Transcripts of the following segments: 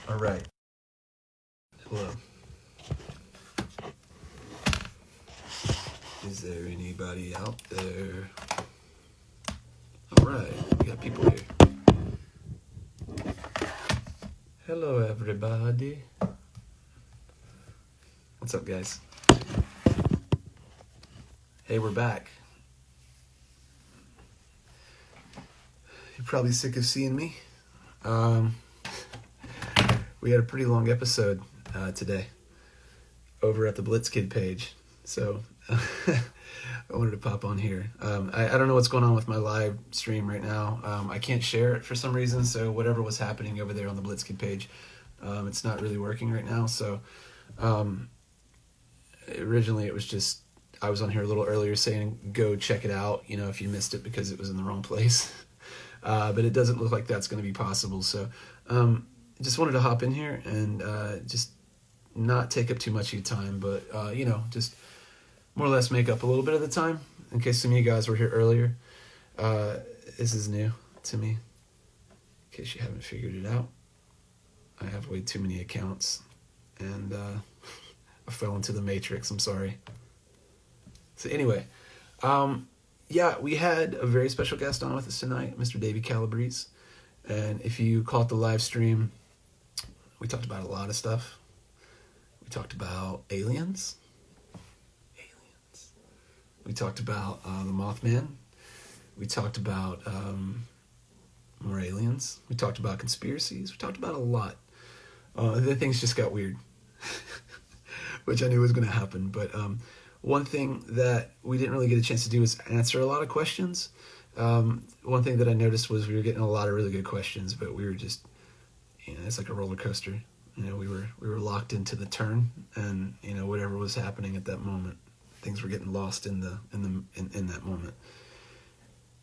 All right. Hello. Is there anybody out there? All right. We got people here. Hello, everybody. What's up, guys? Hey, we're back. You're probably sick of seeing me. We had a pretty long episode today over at the Blitzkid page, so I wanted to pop on here. I don't know what's going on with my live stream right now. I can't share it for some reason, so whatever was happening over there on the Blitzkid page, it's not really working right now. So originally it was just, I was on here a little earlier saying go check it out, you know, if you missed it because it was in the wrong place. But it doesn't look like that's going to be possible, so just wanted to hop in here and just not take up too much of your time, but you know, just more or less make up a little bit of the time in case some of you guys were here earlier. This is new to me, in case you haven't figured it out. I have way too many accounts and I fell into the matrix. I'm sorry. So anyway, yeah, we had a very special guest on with us tonight, Mr. Davey Calabrese. And if you caught the live stream, we talked about a lot of stuff. We talked about aliens. We talked about the Mothman. We talked about more aliens. We talked about conspiracies. We talked about a lot. Then things just got weird, which I knew was going to happen. But one thing that we didn't really get a chance to do was answer a lot of questions. One thing that I noticed was we were getting a lot of really good questions, but we were just, you know, it's like a roller coaster. You know, we were locked into the turn, and you know, whatever was happening at that moment, things were getting lost in that moment.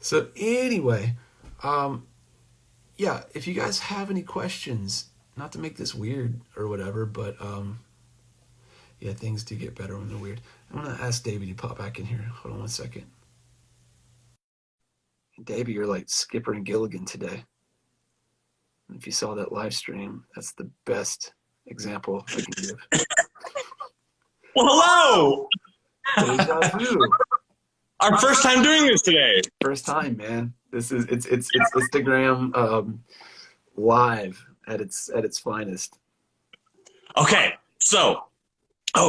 So anyway, yeah, if you guys have any questions, not to make this weird or whatever, but yeah, things do get better when they're weird. I'm gonna ask Davey to pop back in here. Hold on one second. Davey, you're like Skipper and Gilligan today. If you saw that live stream, that's the best example I can give. Well, hello! Deja vu. Our first time doing this today. First time, man. This is it's Instagram live at its finest. Okay, so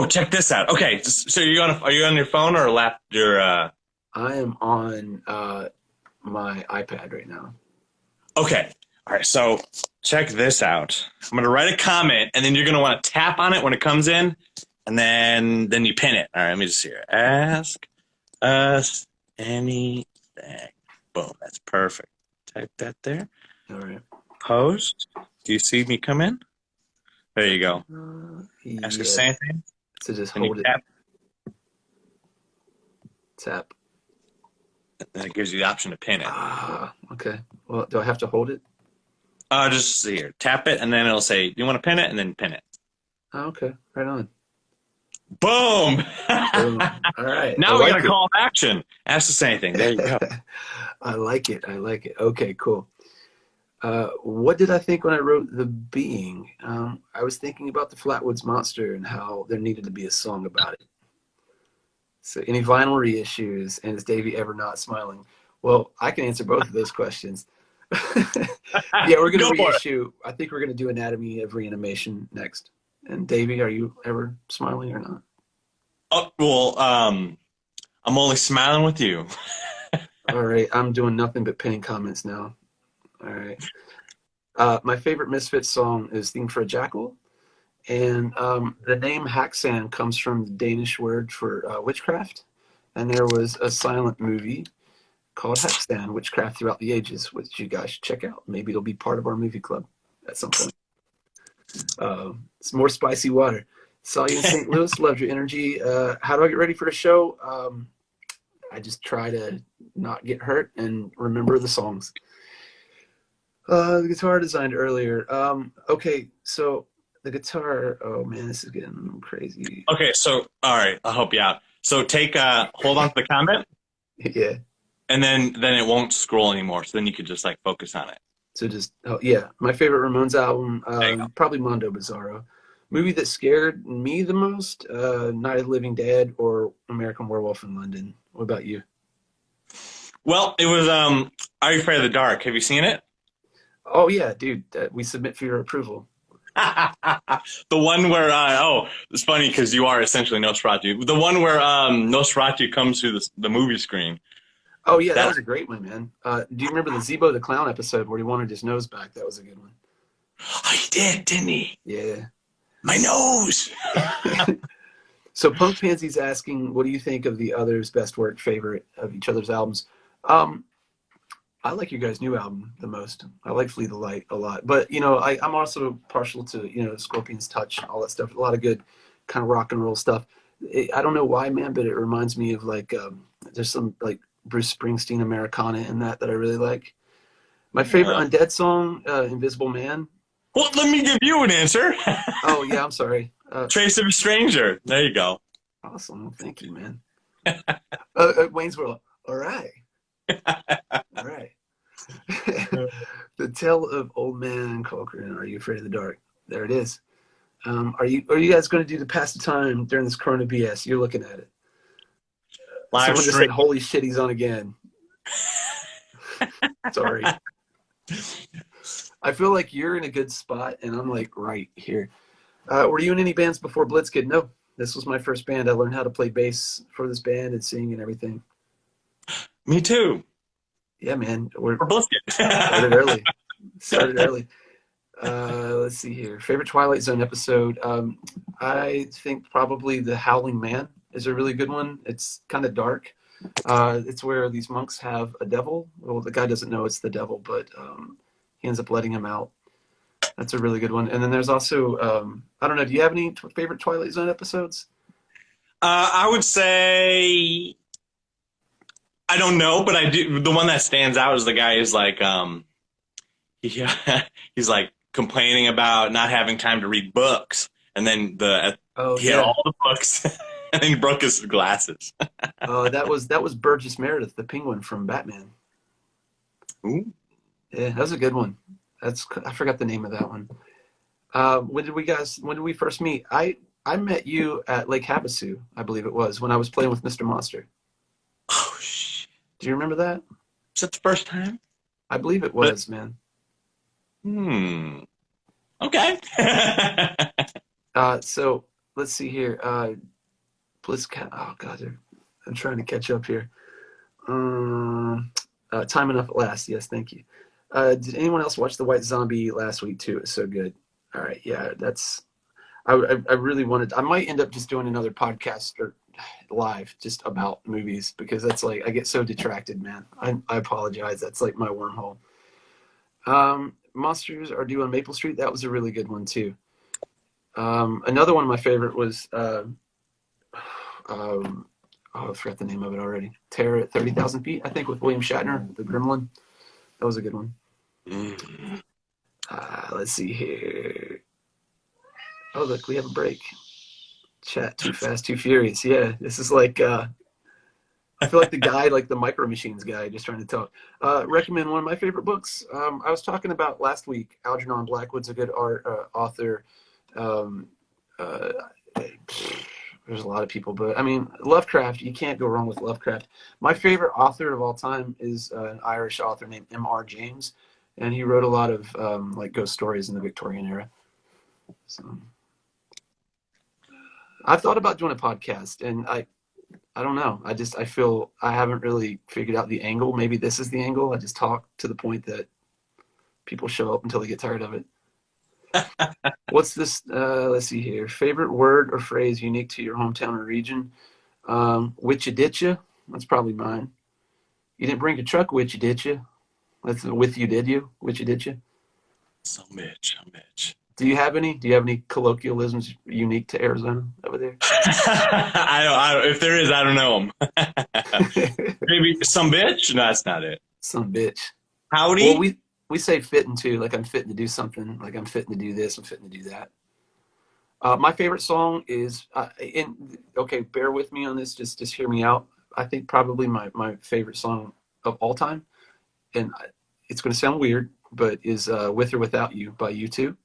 check this out. Okay, so are you on your phone or your? I am on my iPad right now. Okay, all right. So check this out. I'm gonna write a comment, and then you're gonna want to tap on it when it comes in, and then you pin it. All right, let me just see here. Ask us anything. Boom. That's perfect. Type that there. All right. Post. Do you see me come in? There you go. Ask us Yeah. anything. So just And hold you it. Tap. And it gives you the option to pin it. Ah, okay. Well, do I have to hold it? Just see here. Tap it, and then it'll say, you want to pin it? And then pin it. Oh, okay. Right on. Boom! Boom. All right. Now we got a call to action. Ask us anything. There you go. I like it. Okay, cool. What did I think when I wrote The Being? I was thinking about the Flatwoods Monster and how there needed to be a song about it. So any vinyl reissues, and is Davey ever not smiling? Well, I can answer both of those questions. Yeah, we're going to reissue. I think we're going to do Anatomy of Reanimation next. And Davey, are you ever smiling or not? Oh, well, I'm only smiling with you. All right, I'm doing nothing but pinning comments now. All right. My favorite Misfits song is Theme for a Jackal. And the name Haxan comes from the Danish word for witchcraft. And there was a silent movie called Haxan, Witchcraft Throughout the Ages, which you guys should check out. Maybe it'll be part of our movie club at some point. It's more spicy water. Saw you in St. Louis. Loved your energy. How do I get ready for the show? I just try to not get hurt and remember the songs. The guitar designed earlier. Okay, so the guitar. Oh man, this is getting crazy. Okay, so all right, I'll help you out. So hold on to the comment. Yeah. And then it won't scroll anymore. So then you could just like focus on it. So just, oh yeah, my favorite Ramones album, There you go. probably Mondo Bizarro. Movie that scared me the most, Night of the Living Dead or American Werewolf in London. What about you? Well, it was Are You Afraid of the Dark? Have you seen it? Oh yeah, dude, we submit for your approval. The one where it's funny because you are essentially Nosferatu. The one where Nosferatu comes through the movie screen. Oh yeah, that That was a great one, man. Do you remember the Zebo the Clown episode where he wanted his nose back? That was a good one. oh, he did, didn't he? Yeah. My nose. So Punk Pansy's asking, what do you think of the others' best work, favorite of each other's albums? Um, I like your guys' new album the most. I like Flee the Light a lot, but I'm also partial to Scorpion's Touch, all that stuff. A lot of good kind of rock and roll stuff. I don't know why, man, but it reminds me of like there's some like Bruce Springsteen Americana in that I really like. My favorite Undead song, Invisible Man. Well, let me give you an answer. Oh yeah, I'm sorry. Trace of a Stranger. There you go. Awesome, thank you, man. Wayne's World. All right. All right. The Tale of Old Man Corcoran. Are You Afraid of the Dark? There it is. Are you guys going to do the pass the time during this Corona BS? You're looking at it. Live Someone just stream. said, "Holy shit, he's on again." Sorry. I feel like you're in a good spot, and I'm like right here. Were you in any bands before Blitzkid? No. This was my first band. I learned how to play bass for this band and sing and everything. Me too. Yeah, man. We're For Blitzkid. started early. Started early. Let's see here. Favorite Twilight Zone episode. I think probably The Howling Man is a really good one. It's kind of dark. It's where these monks have a devil. Well, the guy doesn't know it's the devil, but he ends up letting him out. That's a really good one. And then there's also, I don't know, do you have any favorite Twilight Zone episodes? I would say I don't know, but I do. The one that stands out is the guy who's like, he's like complaining about not having time to read books, and then he had all the books, and then he broke his glasses. That was Burgess Meredith, the Penguin from Batman. Ooh. Yeah, that was a good one. I forgot the name of that one. When did we first meet? I met you at Lake Havasu, I believe it was, when I was playing with Mr. Monster. Oh shit! Do you remember that? Was that the first time? I believe it was, man. Okay. So let's see here. BlizzCat. Oh god, I'm trying to catch up here. Time Enough at Last. Yes, thank you. Did anyone else watch The White Zombie last week too? It was so good. All right, yeah, I really wanted. I might end up just doing another podcast or live just about movies because that's like I get so detracted, man. I apologize. That's like my wormhole. Monsters Are Due on Maple Street. That was a really good one too. Another one of my favorite was I forgot the name of it already. Terror at 30,000 Feet, I think, with William Shatner, the Gremlin. That was a good one. Let's see here. Oh, look, we have a break. Chat Too Fast, Too Furious. Yeah, this is like, I feel like the guy, like the Micro Machines guy, just trying to talk. Recommend one of my favorite books. I was talking about last week, Algernon Blackwood's a good author. There's a lot of people, but I mean, Lovecraft, you can't go wrong with Lovecraft. My favorite author of all time is an Irish author named M.R. James, and he wrote a lot of like ghost stories in the Victorian era. So I've thought about doing a podcast, and I don't know. I feel I haven't really figured out the angle. Maybe this is the angle. I just talk to the point that people show up until they get tired of it. What's this? Let's see here. Favorite word or phrase unique to your hometown or region? Witcha ditcha. That's probably mine. You didn't bring your truck with you, did you? That's with you, did you? Witcha ditcha. So Mitch. Do you have any? Do you have any colloquialisms unique to Arizona over there? I don't. If there is, I don't know them. Maybe some bitch. No, that's not it. Some bitch. Howdy. Well, we say fitting too, like I'm fitting to do something, like I'm fitting to do this, I'm fitting to do that. My favorite song is, okay, bear with me on this, just hear me out. I think probably my favorite song of all time, and it's going to sound weird, but is "With or Without You" by U2.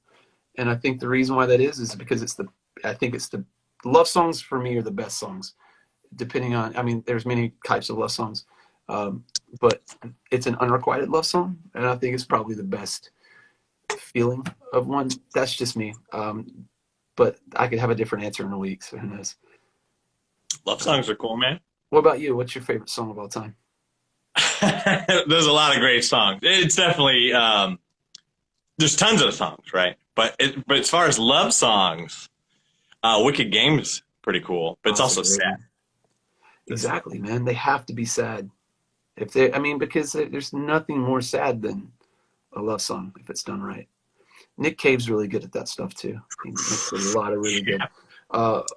And I think the reason why that is because I think it's the love songs for me are the best songs, depending on. I mean, there's many types of love songs, um, but it's an unrequited love song, and I think it's probably the best feeling of one. That's just me. But I could have a different answer in a week, so who knows? Love songs are cool, man. What about you? What's your favorite song of all time? There's a lot of great songs. It's definitely there's tons of songs, right? But as far as love songs, Wicked Game's pretty cool, but it's That's a also great sad. one. Exactly, man. They have to be sad. If they, I mean, because there's nothing more sad than a love song if it's done right. Nick Cave's really good at that stuff too. He makes a lot of really good.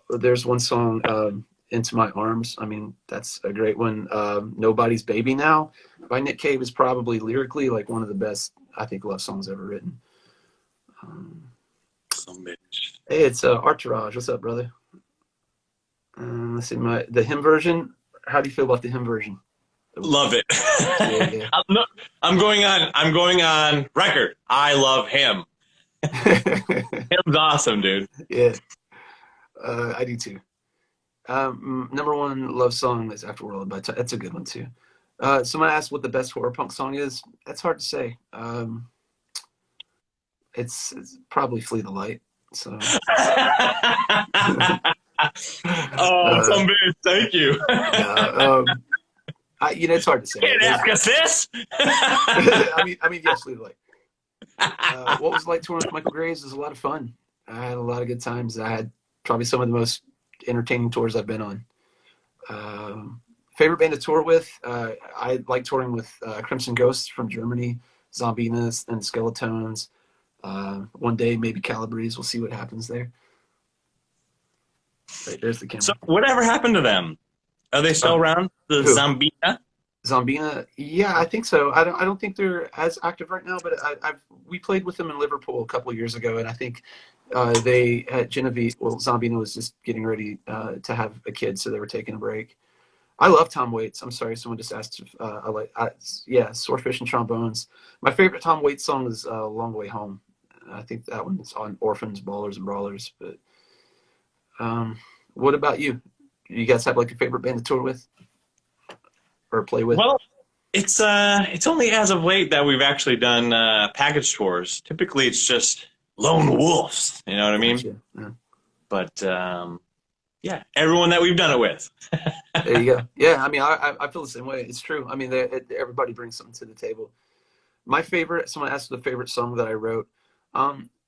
There's one song, "Into My Arms." I mean, that's a great one. "Nobody's Baby Now" by Nick Cave is probably lyrically like one of the best, I think, love songs ever written. Some bitch. Hey, it's Archiraj. What's up, brother? Let's see, the hymn version. How do you feel about the hymn version? Love it. Yeah, yeah. I'm going on record. I love him. Him's awesome, dude. Yeah, I do too. Number one love song is "Afterworld" by that's a good one too. Someone asked what the best horror punk song is. That's hard to say. It's probably "Flee the Light." So. Some bitch. Thank you. It's hard to say. Can't ask us this. I mean, yes, "Flee the Light." What was it like touring with Michael Graves? It was a lot of fun. I had a lot of good times. I had probably some of the most entertaining tours I've been on. Favorite band to tour with? I like touring with Crimson Ghosts from Germany, Zombina and Skeletones. One day, maybe Calabrese. We'll see what happens there. Right, there's the camera. So, whatever happened to them? Are they still around? The who? Zombina? Zombina, yeah, I think so. I don't think they're as active right now, but we played with them in Liverpool a couple of years ago, and I think they had Genevieve. Well, Zombina was just getting ready to have a kid, so they were taking a break. I love Tom Waits. I'm sorry, someone just asked. Swordfish and Trombones. My favorite Tom Waits song is "Long Way Home." I think that one's on Orphans, Ballers, and Brawlers. But what about you? You guys have like a favorite band to tour with or play with? Well, it's only as of late that we've actually done package tours. Typically, it's just lone wolves. You know what I mean? Gotcha. Yeah. But yeah, everyone that we've done it with. There you go. Yeah, I mean, I feel the same way. It's true. I mean, everybody brings something to the table. My favorite. Someone asked the favorite song that I wrote.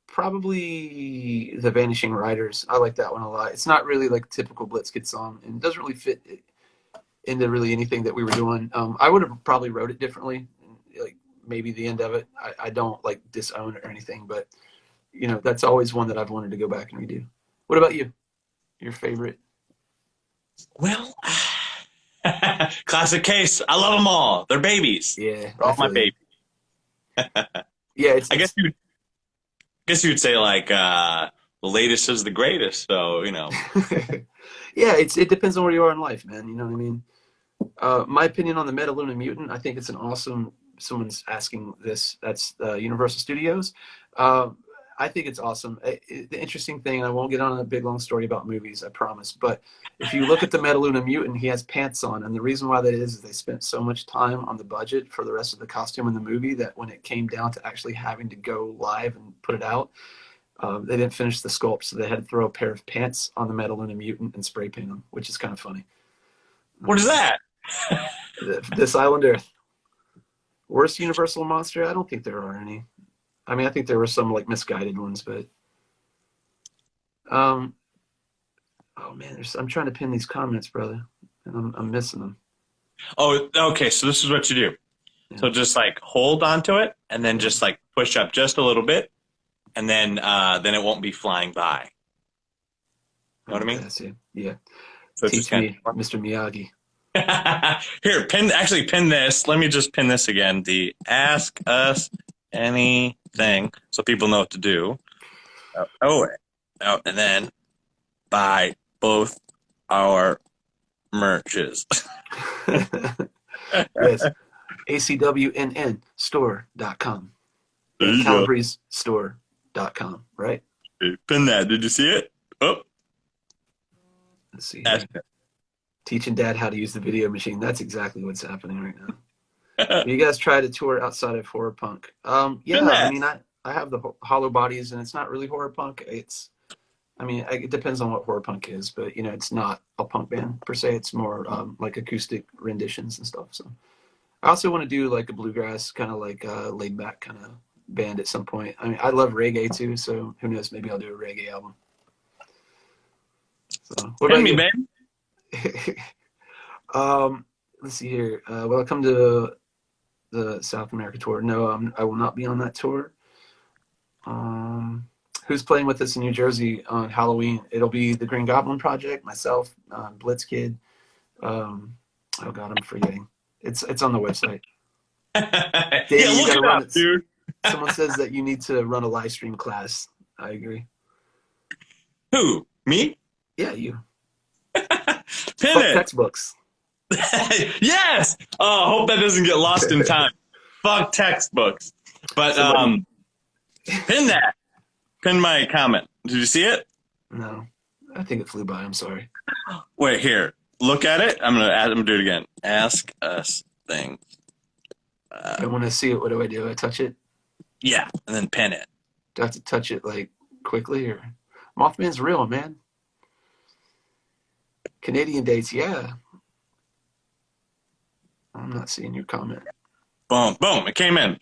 Probably "The Vanishing Riders." I like that one a lot. It's not really like a typical Blitzkid song, and it doesn't really fit into really anything that we were doing. I would have probably wrote it differently, like maybe the end of it. I don't like disown it or anything, but that's always one that I've wanted to go back and redo. What about you? Your favorite? Well, classic case. I love them all. They're babies. Yeah, They're all my babies. Yeah, I guess you'd say like the latest is the greatest. So Yeah, it depends on where you are in life, man. You know what I mean? My opinion on the Metaluna Mutant, I think it's an awesome. Someone's asking this. That's Universal Studios. I think it's awesome. The interesting thing, and I won't get on a big long story about movies, I promise. But if you look at the Metaluna Mutant, he has pants on, and the reason why that is they spent so much time on the budget for the rest of the costume in the movie that when it came down to actually having to go live and put it out, they didn't finish the sculpt, so they had to throw a pair of pants on the Metaluna Mutant and spray paint them, which is kind of funny. What is that? This Island Earth. Worst Universal monster? I don't think there are any. I mean, I think there were some like misguided ones, but oh man, I'm trying to pin these comments, brother, and I'm missing them. Oh, okay. So this is what you do. Yeah. So just like hold onto it, and then just like push up just a little bit, and then it won't be flying by. You know what I mean? I see. Yeah. So Teach me, Mr. Miyagi. Here, pin this. Let me just pin this again. The Ask Us Anything, so people know what to do. And then buy both our merches. Yes. ACWNN store.com. There and you go. calabresestore.com, right? Pin that. Did you see it? Oh, Let's see here. hashtag. Teaching dad how to use the video machine. That's exactly what's happening right now. You guys try to tour outside of horror punk? Yeah, I mean, I have the hollow bodies, and it's not really horror punk. It depends on what horror punk is, but it's not a punk band per se. It's more like acoustic renditions and stuff. So I also want to do like a bluegrass kind of like laid back kind of band at some point. I mean, I love reggae too, so who knows? Maybe I'll do a reggae album. So what about you? Man. Let's see here. Will I come to the South America tour? No, I will not be on that tour. Who's playing with us in New Jersey on Halloween? It'll be the Green Goblin Project, myself, Blitz Kid. Oh God, I'm forgetting. It's on the website. Davey, Yeah, look it up, dude. Someone says that you need to run a live stream class. I agree. Who? Me? Yeah, you. Pin Fuck it. textbooks. Yes. Oh, I hope that doesn't get lost in time. Fuck textbooks. But pin that. Pin my comment. Did you see it? No, I think it flew by. I'm sorry. Wait, here. Look at it. I'm gonna do it again. Ask us things. I want to see it. What do? I touch it? Yeah, and then pin it. Do I have to touch it like quickly or? Mothman's real, man. Canadian dates, yeah. I'm not seeing your comment. Boom, boom. It came in.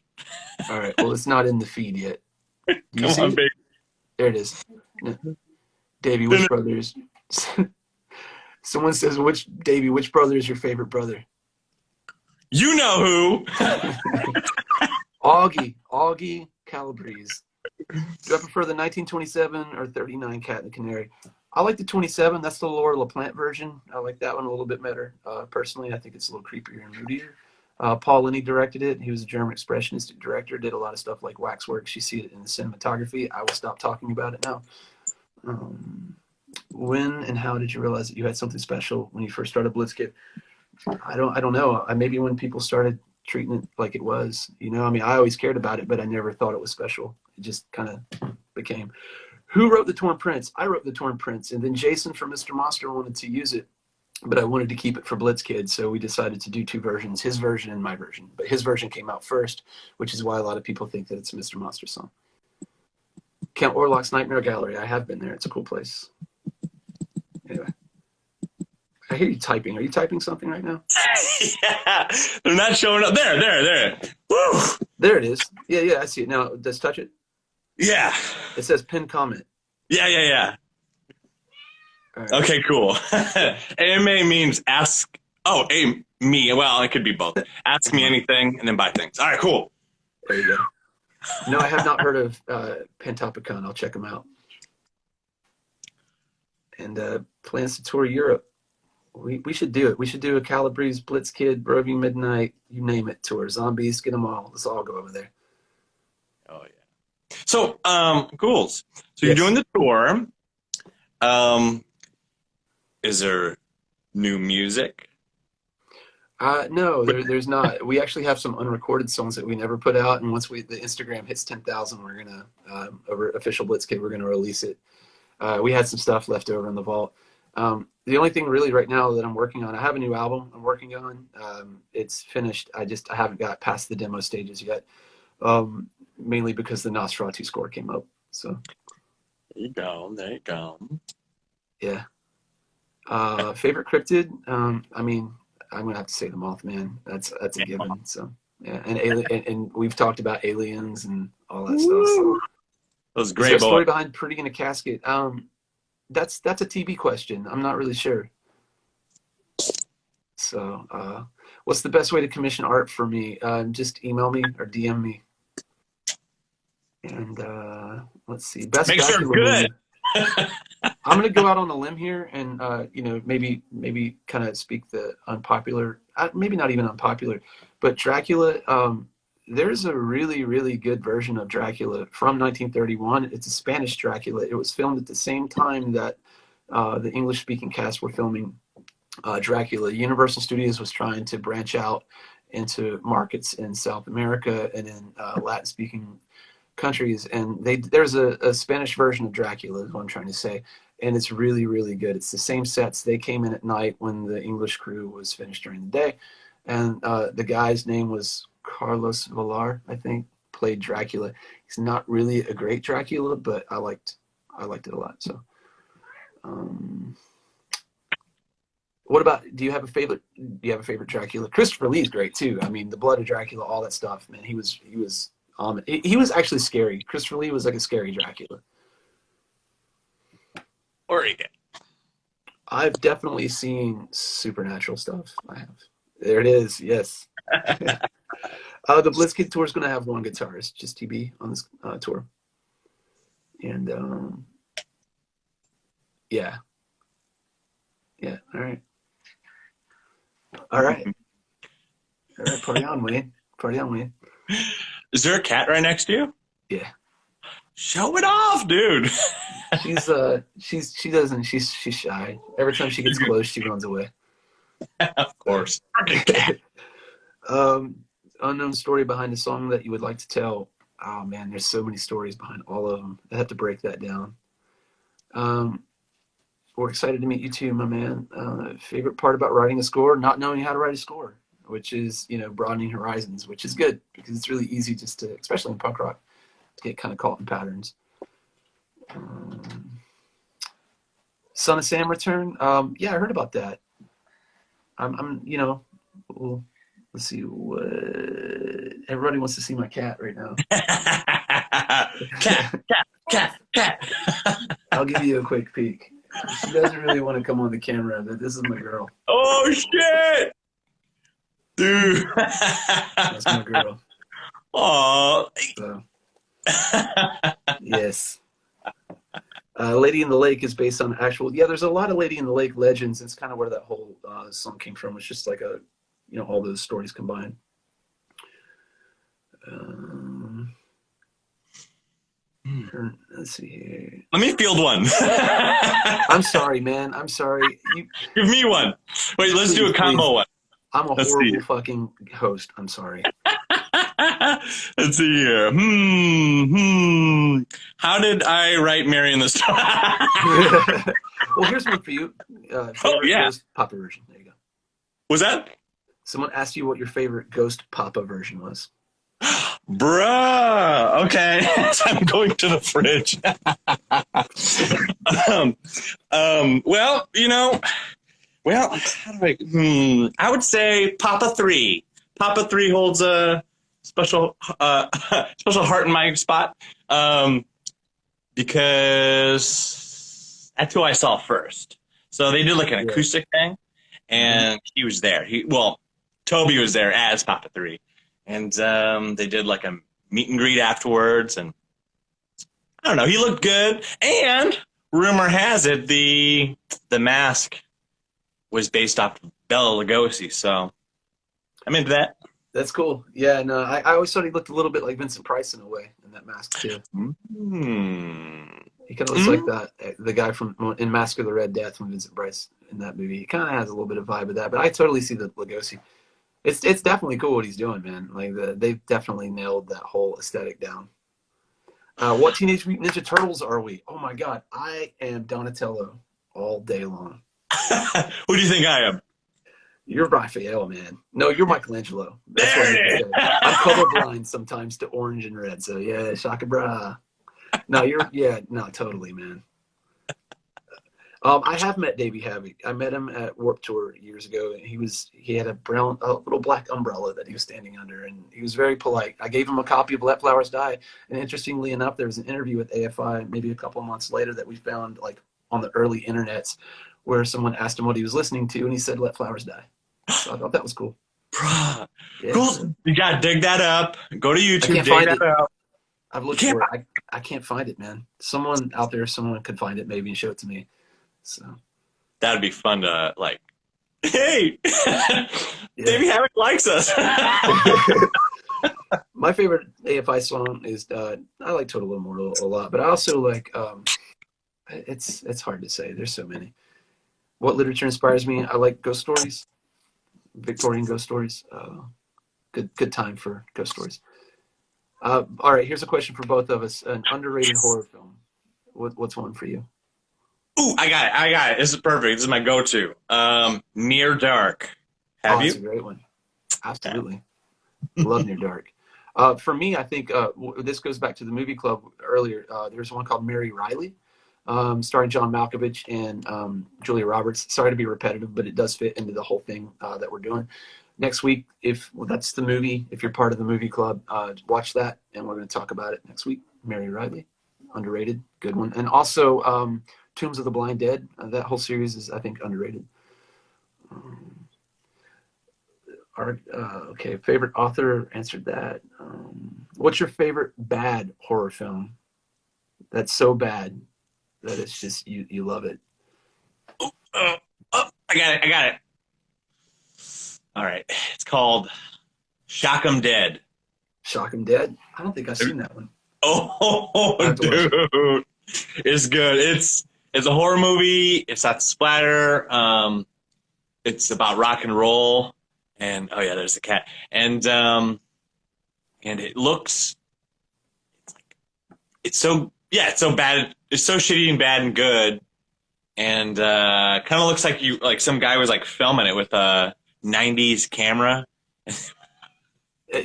All right. Well, it's not in the feed yet. Come on, baby. There it is. No. Davey, which brothers? Someone says, which brother is your favorite brother? You know who. Augie Calabrese. Do I prefer the 1927 or 39 Cat and the Canary? I like the 27. That's the Laura LaPlante version. I like that one a little bit better. Personally, I think it's a little creepier and moodier. Paul Linney directed it. He was a German expressionistic director, did a lot of stuff like waxworks. You see it in the cinematography. I will stop talking about it now. When and how did you realize that you had something special when you first started Blitzkid? I don't know. Maybe when people started treating it like it was, I always cared about it, but I never thought it was special. It just kind of became. Who wrote the Torn Prince? I wrote the Torn Prince, and then Jason from Mr. Monster wanted to use it, but I wanted to keep it for Blitzkid, so we decided to do two versions, his version and my version. But his version came out first, which is why a lot of people think that it's a Mr. Monster song. Count Orlok's Nightmare Gallery. I have been there. It's a cool place. Anyway. I hear you typing. Are you typing something right now? Yeah. They're not showing up. There. Woo! There it is. Yeah, I see it. Now, does touch it? Yeah. It says pin comment. Yeah. Right. Okay, cool. AMA means ask. Oh, me. Well, it could be both. Ask me anything and then buy things. All right, cool. There you go. No, I have not heard of Pantopicon. I'll check them out. And plans to tour Europe. We should do it. We should do a Calabrese, Blitzkid, Barovia Midnight, you name it, tour. Zombies, get them all. Let's all go over there. Oh, yeah. So, Ghouls. So you're doing the tour. Is there new music? No, there's not. We actually have some unrecorded songs that we never put out, and once the Instagram hits 10,000, we're gonna over official Blitzkid, we're gonna release it. We had some stuff left over in the vault. The only thing really right now that I'm working on, I have a new album I'm working on. It's finished. I haven't got past the demo stages yet, mainly because the Nosferatu score came up. So There you go. Yeah. Favorite cryptid? I'm gonna have to say the Mothman. That's a given. So yeah, and we've talked about aliens and all that stuff. So. That was great. Is there a story behind Pretty in a Casket? That's a TV question. I'm not really sure. So, what's the best way to commission art for me? Just email me or DM me. And let's see. Best Make sure it's good. I'm gonna go out on a limb here, and maybe kind of speak the unpopular, maybe not even unpopular, but Dracula. There's a really, really good version of Dracula from 1931. It's a Spanish Dracula. It was filmed at the same time that the English-speaking cast were filming Dracula. Universal Studios was trying to branch out into markets in South America and in Latin-speaking countries, and there's a Spanish version of Dracula, is what I'm trying to say, and it's really, really good. It's the same sets. They came in at night when the English crew was finished during the day, and the guy's name was Carlos Villar, I think, played Dracula. He's not really a great Dracula, but I liked it a lot. So, what about? Do you have a favorite Dracula? Christopher Lee's great too. I mean, the Blood of Dracula, all that stuff. Man, he was actually scary. Christopher Lee was like a scary Dracula. Oregon. I've definitely seen supernatural stuff. I have. There it is. Yes. The Blitzkid tour is going to have one guitarist, just TB, on this tour. And yeah. All right. All right. Party on, Wayne. Party on, Wayne. Is there a cat right next to you? Yeah. Show it off, dude. She's shy. Every time she gets close, she runs away. Of course. Unknown story behind a song that you would like to tell. Oh man, there's so many stories behind all of them. I have to break that down. We're excited to meet you too, my man. Favorite part about writing a score? Not knowing how to write a score, which is, broadening horizons, which is good because it's really easy just to, especially in punk rock, to get kind of caught in patterns. Son of Sam return? Yeah, I heard about that. Well, let's see what everybody wants to see my cat right now. Cat. I'll give you a quick peek. She doesn't really want to come on the camera, but this is my girl. Oh shit, dude. That's my girl. Oh. So, yes. Lady in the Lake is based on actual. Yeah, there's a lot of Lady in the Lake legends. It's kind of where that whole song came from. It's just like all those stories combined. Let's see here. Let me field one. I'm sorry, man. I'm sorry. Give me one. Wait, let's do a combo one. I'm a horrible fucking host. I'm sorry. Let's see here. How did I write Mary in the Star? Well, here's one for you. Ghost Papa version. There you go. Was that? Someone asked you what your favorite Ghost Papa version was. Bruh. Okay. So I'm going to the fridge. How do I would say Papa 3. Papa 3 holds a special heart in my spot. Because that's who I saw first. So they did like an acoustic thing, and he was there. Toby was there as Papa 3. And they did like a meet and greet afterwards, and I don't know, he looked good. And rumor has it the mask was based off Bela Lugosi, so I'm into that. That's cool. Yeah, no, I always thought he looked a little bit like Vincent Price in a way in that mask too. He kind of looks like the guy in Mask of the Red Death from Vincent Price in that movie. He kind of has a little bit of vibe of that, but I totally see the Lugosi. It's definitely cool what he's doing, man. Like they've definitely nailed that whole aesthetic down. What Teenage Mutant Ninja Turtles are we? Oh my God, I am Donatello all day long. Who do you think I am? You're Raphael, man. No, you're Michelangelo. That's what I'm colorblind sometimes to orange and red. So yeah, shaka bra. No, totally, man. I have met Davey Havoc. I met him at Warped Tour years ago, and he had a little black umbrella that he was standing under, and he was very polite. I gave him a copy of Let Flowers Die, and interestingly enough, there was an interview with AFI maybe a couple of months later that we found like on the early internets where someone asked him what he was listening to, and he said Let Flowers Die. So I thought that was cool. Bruh. Yeah. Cool. You gotta dig that up. Go to YouTube, dig that up. I've looked for it. I can't find it, man. Someone out there, someone could find it maybe and show it to me. So that'd be fun to like, hey, Davey Havoc likes us. My favorite AFI song is I like Total Immortal a lot, but I also like it's hard to say. There's so many. What literature inspires me? I like ghost stories, Victorian ghost stories. Good time for ghost stories. All right, here's a question for both of us. An underrated horror film. What's one for you? Ooh, I got it. I got it. This is perfect. This is my go-to. Near Dark. Oh, Have that's you? a great one. Yeah. Absolutely. Love Near Dark. For me, I think this goes back to the movie club earlier. There's one called Mary Riley, starring John Malkovich and Julia Roberts. Sorry to be repetitive, but it does fit into the whole thing that we're doing. Next week, that's the movie, if you're part of the movie club, watch that, and we're going to talk about it next week. Mary Riley, underrated, good one. And also Tombs of the Blind Dead. That whole series is, I think, underrated. Okay, favorite author, answered that. What's your favorite bad horror film that's so bad that it's just you love it? Oh, I got it. I got it. All right. It's called Shock 'em Dead. Shock 'em Dead? I don't think I've seen that one. Oh, I have to watch it. dude. It's good. It's a horror movie. It's not splatter. It's about rock and roll. And oh yeah, there's a cat. And it looks it's so yeah, it's so bad. It's so shitty and bad and good. And kind of looks like some guy was like filming it with a 90s camera.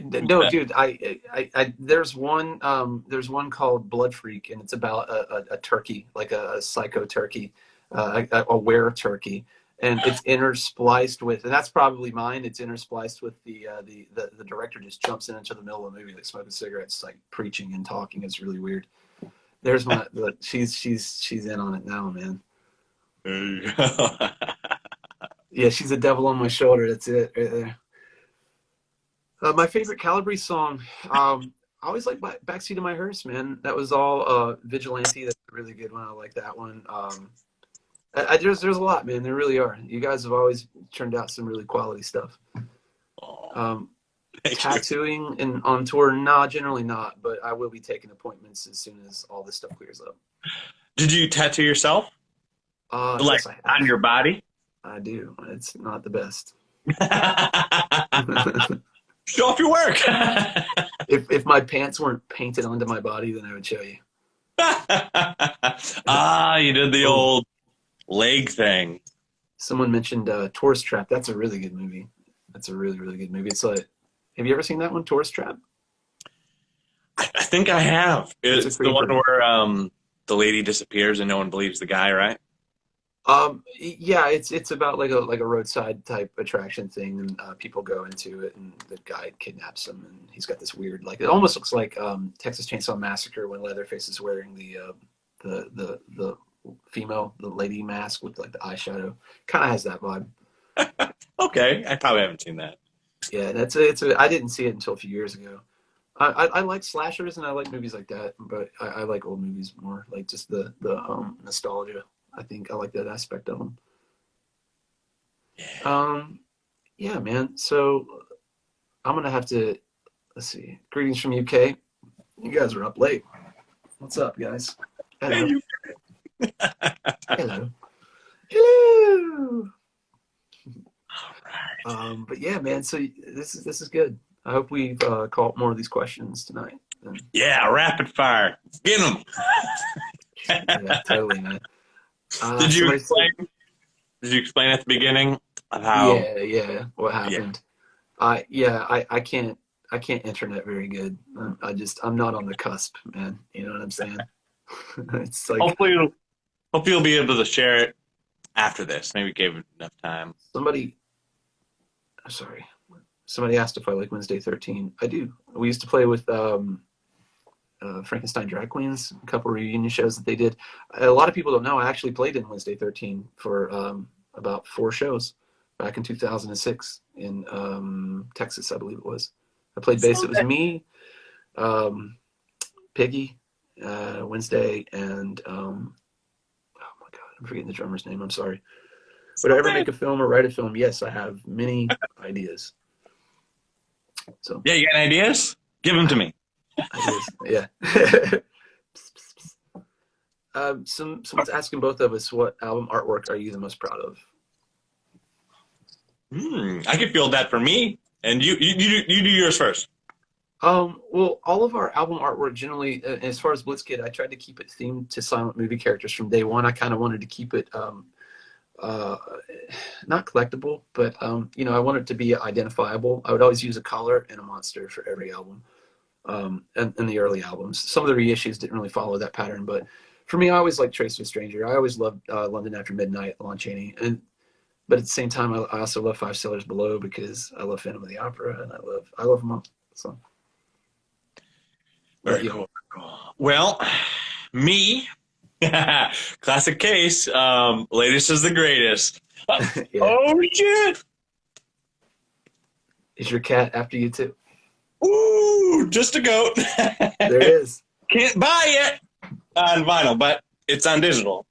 No, dude, there's one called Blood Freak, and it's about a turkey, like a psycho turkey, a were turkey, and it's interspliced with, and that's probably mine. It's interspliced with the director just jumps into the middle of the movie, like smoking cigarettes, like preaching and talking. It's really weird. There's my she's in on it now, man. There you go. Yeah, she's a devil on my shoulder. That's it right there. My favorite Calabrese song, I always like Backseat of My Hearse, man. That was all Vigilante. That's a really good one. I like that one. There's a lot, man. There really are. You guys have always turned out some really quality stuff. Tattooing and on tour, nah, generally not. But I will be taking appointments as soon as all this stuff clears up. Did you tattoo yourself? Yes, I have. On your body? I do. It's not the best. Show off your work. If my pants weren't painted onto my body, then I would show you. You did the old leg thing. Someone mentioned Tourist Trap. That's a really good movie. That's a really, really good movie. It's like, have you ever seen that one, Tourist Trap? I think I have. It's the one where the lady disappears and no one believes the guy, right? Yeah, it's about like a roadside type attraction thing, and people go into it, and the guy kidnaps him, and he's got this weird, like, it almost looks like Texas Chainsaw Massacre when Leatherface is wearing the female, the lady mask with like the eyeshadow. Kind of has that vibe. Okay, I probably haven't seen that. Yeah, I didn't see it until a few years ago. I like slashers and I like movies like that, but I like old movies more, like just the nostalgia. I think I like that aspect of them. Yeah, man. So I'm gonna have to, let's see. Greetings from UK. You guys are up late. What's up, guys? Hello. Hello. Hello. All right. But yeah, man. So this is good. I hope we've caught more of these questions tonight. Yeah, rapid fire. Get them. Yeah, totally, man. Did you explain at the beginning of how? Yeah. What happened? Yeah. I can't internet very good. I'm not on the cusp, man. You know what I'm saying? It's like Hopefully you'll be able to share it after this. Maybe gave it enough time. Somebody asked if I like Wednesday 13. I do. We used to play with Frankenstein Drag Queens, a couple reunion shows that they did. A lot of people don't know I actually played in Wednesday 13 for about 4 shows back in 2006 in Texas, I believe it was. I played bass. It was me, Piggy, Wednesday, and oh my God, I'm forgetting the drummer's name. I'm sorry. Would I ever make a film or write a film? Yes, I have many ideas. So yeah, you got ideas? Give them to me. Yeah. Someone's asking both of us, what album artwork are you the most proud of? I can feel that for me, and you do yours first. Well, all of our album artwork generally, as far as Blitzkid, I tried to keep it themed to silent movie characters from day one. I kind of wanted to keep it uh, not collectible, but I wanted it to be identifiable. I would always use a collar and a monster for every album, and in the early albums. Some of the reissues didn't really follow that pattern, but for me, I always liked Trace to a Stranger. I always loved London After Midnight, Lon Chaney, but at the same time, I also love Five Sailors Below because I love Phantom of the Opera, and I love them all. So. Very cool. Well, me, classic case. Latest is the greatest. Yeah. Oh shit! Is your cat after you too? Ooh, just a goat. There it is. Can't buy it on vinyl, but it's on digital.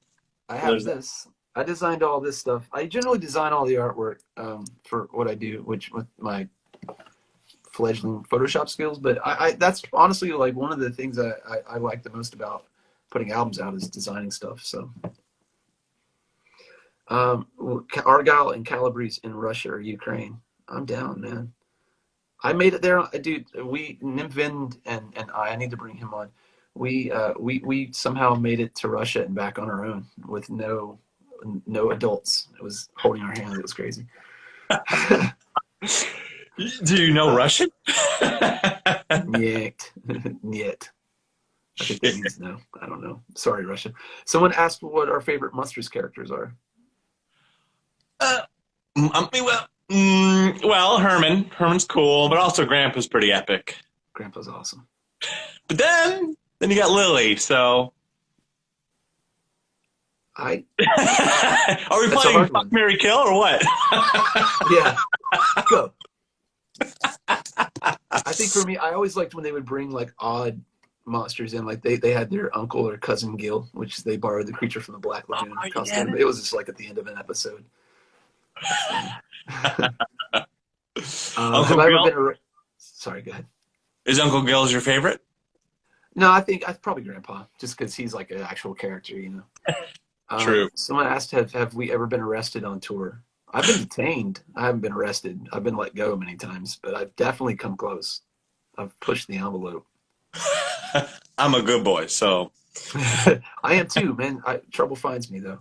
I have this. I designed all this stuff. I generally design all the artwork for what I do, which with my fledgling Photoshop skills. But I that's honestly like one of the things I like the most about putting albums out is designing stuff. So Argyle and Calabrese in Russia or Ukraine. I'm down, man. I made it there, dude. Nimvind and I need to bring him on. We somehow made it to Russia and back on our own with no adults. It was holding our hands. It was crazy. Do you know Russian? Niet. Niet. I think that means no. I don't know. Sorry, Russia. Someone asked what our favorite Monsters characters are. Well, Herman. Herman's cool, but also Grandpa's pretty epic. Grandpa's awesome. But then you got Lily, so. Are we playing Fuck, Marry, Kill or what? Yeah. Go. I think for me, I always liked when they would bring like odd monsters in. Like they had their uncle or cousin Gil, which they borrowed the creature from the Black Lagoon costume. Yeah. It was just like at the end of an episode. Uncle Gil? Sorry, go ahead. Is Uncle Gil's your favorite? No, I think probably Grandpa, just because he's like an actual character, you know. True. Someone asked, have we ever been arrested on tour? I've been detained. I haven't been arrested. I've been let go many times, but I've definitely come close. I've pushed the envelope. I'm a good boy, so. I am too, man. Trouble finds me, though.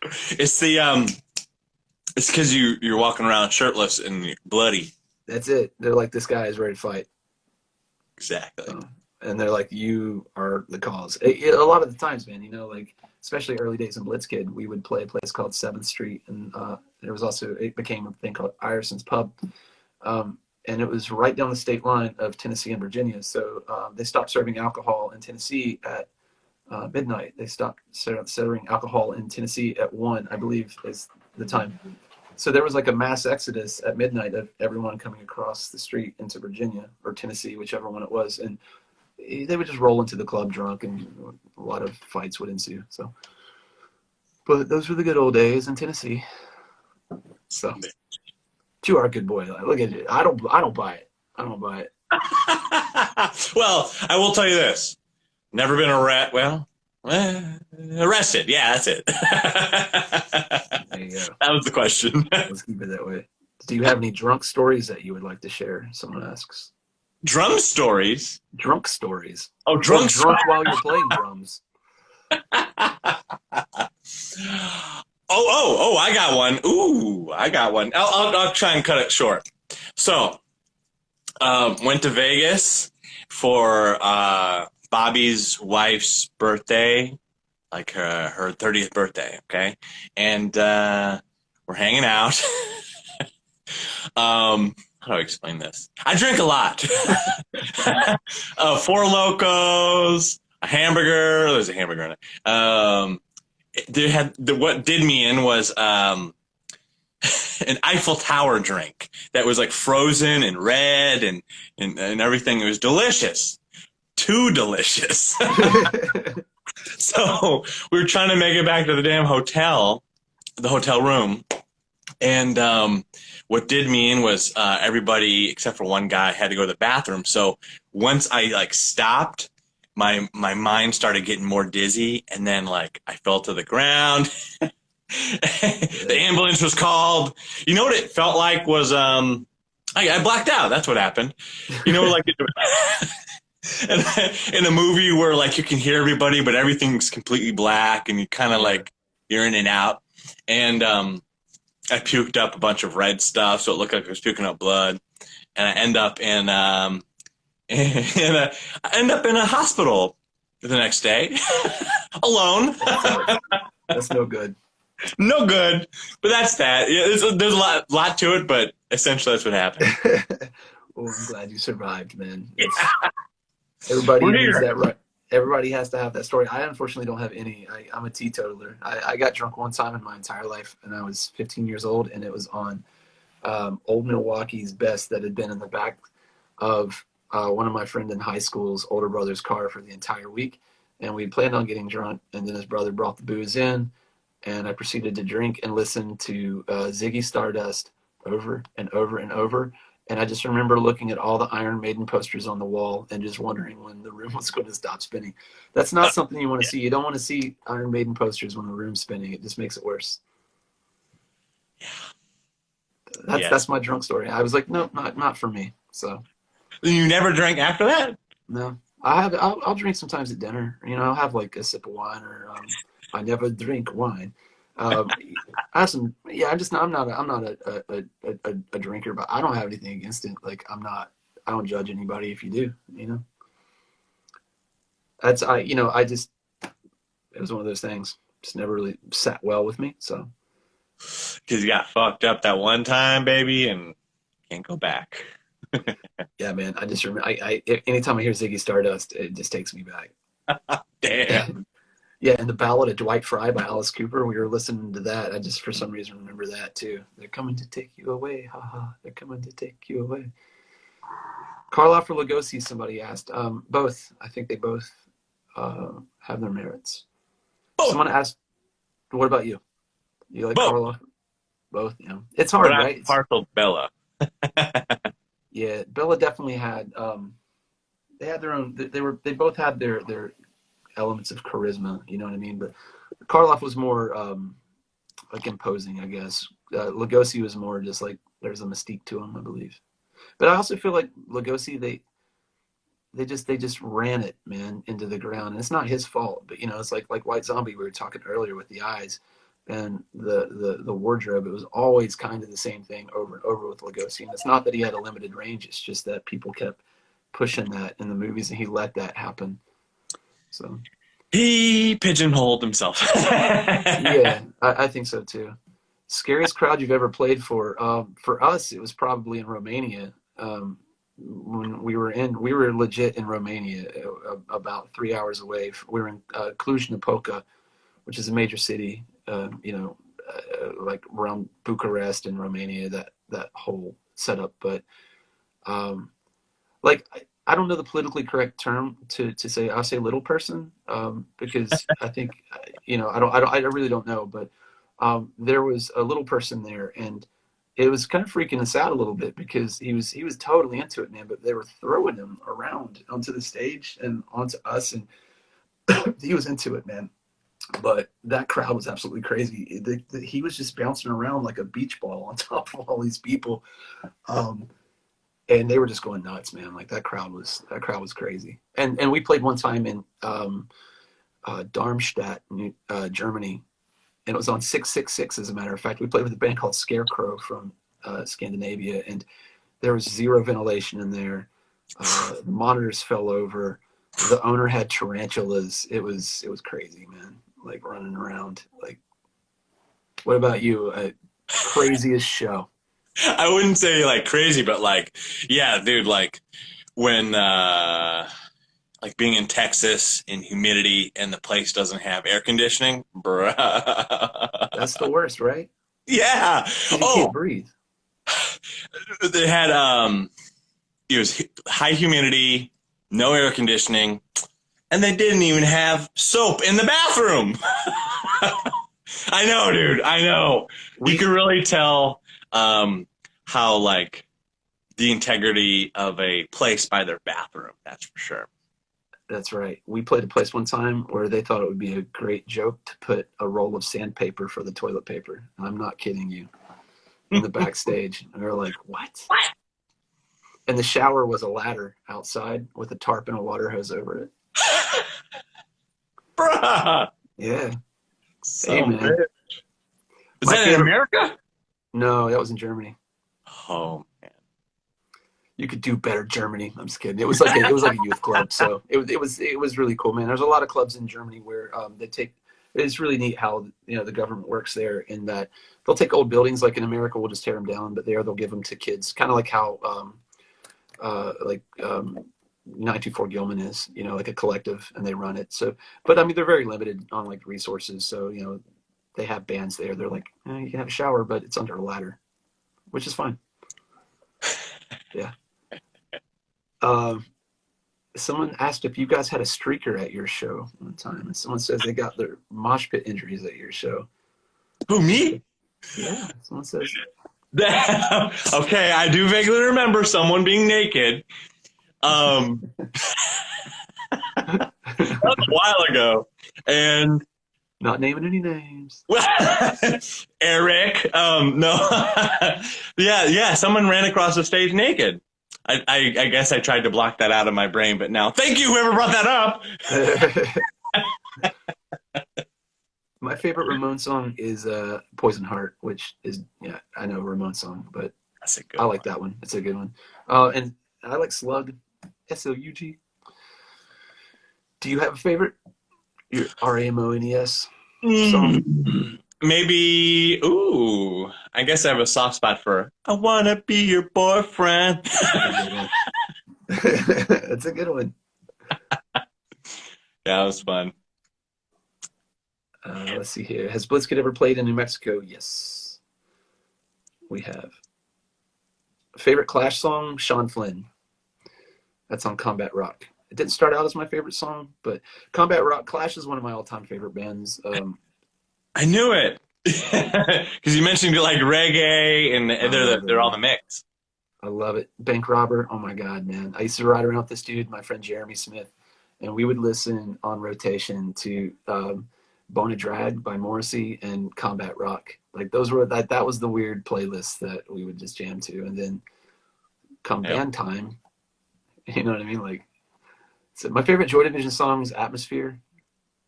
It's it's because you're walking around shirtless and you're bloody. That's it. They're like, this guy is ready to fight. Exactly. And they're like, you are the cause. A lot of the times, man, you know, like, especially early days in Blitzkid, we would play a place called 7th Street. And it became a thing called Ireson's Pub. And it was right down the state line of Tennessee and Virginia. So they stopped serving alcohol in Tennessee at midnight. They stopped serving alcohol in Tennessee at 1, I believe, is the time. So there was like a mass exodus at midnight of everyone coming across the street into Virginia or Tennessee, whichever one it was. And they would just roll into the club drunk, and a lot of fights would ensue. So, but those were the good old days in Tennessee. So, but you are a good boy. Look at you. I don't buy it. I don't buy it. Well, I will tell you this: never been arrested. Yeah, that's it. There you go. That was the question. Let's keep it that way. Do you have any drunk stories that you would like to share? Someone asks. Drum stories? Drunk stories. Oh, drunk while you're playing drums. Oh, I got one. Ooh, I got one. I'll try and cut it short. So, went to Vegas for Bobby's wife's birthday, like her 30th birthday, okay? And we're hanging out. How do I explain this? I drink a lot. 4 Locos, a hamburger. There's a hamburger in it. What did me in was an Eiffel Tower drink that was like frozen and red and everything. It was delicious. Too delicious. So we were trying to make it back to the damn hotel, the hotel room. And what did me in was everybody except for one guy had to go to the bathroom. So once I like stopped, my mind started getting more dizzy, and then like I fell to the ground. The ambulance was called. You know what it felt like was I blacked out. That's what happened. You know, like in a movie where like you can hear everybody, but everything's completely black, and you kind of like you're in and out. And I puked up a bunch of red stuff, so it looked like I was puking up blood. And I end up in a hospital the next day, alone. That's no good. No good, but that's that. Yeah, there's a lot to it, but essentially that's what happened. Well, I'm glad you survived, man. Yeah. Everybody needs that, right? Everybody has to have that story. I unfortunately don't have any. I'm a teetotaler. I got drunk one time in my entire life, and I was 15 years old, and it was on Old Milwaukee's Best that had been in the back of one of my friend in high school's older brother's car for the entire week. And we planned on getting drunk, and then his brother brought the booze in, and I proceeded to drink and listen to Ziggy Stardust over and over and over. And I just remember looking at all the Iron Maiden posters on the wall and just wondering when the room was going to stop spinning. That's not something you want to see. You don't want to see Iron Maiden posters when the room's spinning. It just makes it worse. That's my drunk story. I was like, no, not for me. So you never drank after that? No, I'll drink sometimes at dinner. You know, I'll have like a sip of wine, or I never drink wine. I have some. Yeah, I'm not a drinker, but I don't have anything against it. Like I don't judge anybody if you do. You know, it was one of those things. Just never really sat well with me. So. Because you got fucked up that one time, baby, and can't go back. Yeah, man. I just remember. Anytime I hear Ziggy Stardust, it just takes me back. Damn. Yeah, and the Ballad of Dwight Fry by Alice Cooper. We were listening to that. I just, for some reason, remember that too. They're coming to take you away, haha. They're coming to take you away. Karloff or Lugosi? Somebody asked. Both. I think they both have their merits. Oh. Someone asked, "What about you? You like Karloff?" Both. Yeah, it's hard, right? Partial Bella. Yeah, Bella definitely had. They had their own. They both had their elements of charisma. You know what I mean? But Karloff was more like imposing, I guess. Lugosi was more just like there's a mystique to him, I believe. But I also feel like Lugosi, they just ran it, man, into the ground, and it's not his fault. But you know, it's like White Zombie we were talking earlier with the eyes. And the wardrobe, it was always kind of the same thing over and over with Lugosi. And it's not that he had a limited range, it's just that people kept pushing that in the movies, and he let that happen. So he pigeonholed himself. Yeah, I think so too. Scariest crowd you've ever played for? For us, it was probably in Romania. When we were legit in Romania, about 3 hours away. We were in Cluj-Napoca, which is a major city. Like around Bucharest in Romania, that whole setup. But I don't know the politically correct term to say. I'll say little person, because I think I really don't know. But there was a little person there, and it was kind of freaking us out a little bit because he was totally into it, man. But they were throwing him around onto the stage and onto us, and he was into it, man. But that crowd was absolutely crazy. He was just bouncing around like a beach ball on top of all these people, and they were just going nuts, man. Like that crowd was crazy. And we played one time in Darmstadt, Germany, and it was on 666. As a matter of fact, we played with a band called Scarecrow from Scandinavia, and there was zero ventilation in there. The monitors fell over. The owner had tarantulas. It was crazy, man. Like running around. Like, what about you? Craziest show? I wouldn't say like crazy, but like, yeah, dude, like when like being in Texas in humidity and the place doesn't have air conditioning, bruh. That's the worst, right? Yeah. You can't breathe. They had it was high humidity, no air conditioning, and they didn't even have soap in the bathroom. I know, dude. I know. You could really tell how, like, the integrity of a place by their bathroom. That's for sure. That's right. We played a place one time where they thought it would be a great joke to put a roll of sandpaper for the toilet paper. I'm not kidding you. In the backstage. And they're like, what? And the shower was a ladder outside with a tarp and a water hose over it. Bruh. Yeah. So Hey, man. rich. Is My that in favorite- America? No, that was in Germany. Oh man. You could do better, Germany. I'm just kidding. It was like a youth club, so it was really cool, man. There's a lot of clubs in Germany where they take. It's really neat how the government works there in that they'll take old buildings like in America we'll just tear them down, but there they'll give them to kids, kind of like how 924 Gilman is, like a collective, and they run it. So, but I mean they're very limited on like resources, so they have bands there. They're like you can have a shower, but it's under a ladder, which is fine. Yeah. Someone asked if you guys had a streaker at your show one time, and someone says they got their mosh pit injuries at your show. Who, me? Yeah, someone says. Okay, I do vaguely remember someone being naked. That was a while ago, and Not naming any names. Eric. No. Yeah. Someone ran across the stage naked. I guess I tried to block that out of my brain, but now, thank you, whoever brought that up. My favorite Ramon song is Poison Heart, which is, I know a Ramon song, but That's a good I like that one. It's a good one. And I like Slug, S-L-U-G. Do you have a favorite? Your R-A-M-O-N-E-S song? Maybe, I guess I have a soft spot for I Wanna Be Your Boyfriend. That's a good one. Yeah, it was fun. Let's see here. Has Blitzkid ever played in New Mexico? Yes, we have. Favorite Clash song? Sean Flynn. That's on Combat Rock. It didn't start out as my favorite song, but Combat Rock, Clash is one of my all-time favorite bands. I knew it. Because you mentioned you like reggae, and they're all the mix. I love it. Bank Robber. Oh my God, man. I used to ride around with this dude, my friend Jeremy Smith, and we would listen on rotation to Bone a Drag by Morrissey and Combat Rock. Like those were that was the weird playlist that we would just jam to. And then come band time, you know what I mean? Like, so my favorite Joy Division song is Atmosphere,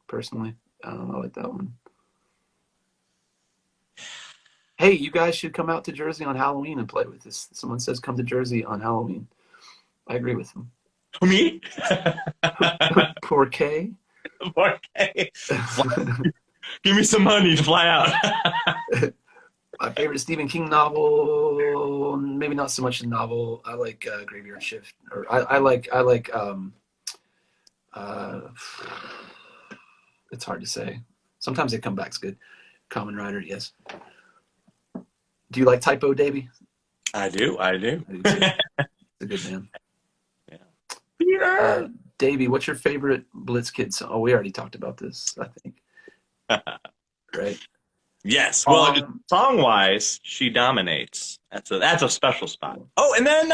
personally. I like that one. Hey, you guys should come out to Jersey on Halloween and play with us. Someone says come to Jersey on Halloween. I agree with them. Me? Poor K. Poor K. Give me some money to fly out. My favorite Stephen King novel, maybe not so much a novel. I like Graveyard Shift, or I like it's hard to say. Sometimes they come back's good. Kamen Rider, yes. Do you like Typo, Davey? I do. It's a good man. Yeah. Davey, what's your favorite Blitzkid song? Oh, we already talked about this, I think. Right? Yes. Well, song-wise, she dominates. That's a special spot. Oh, and then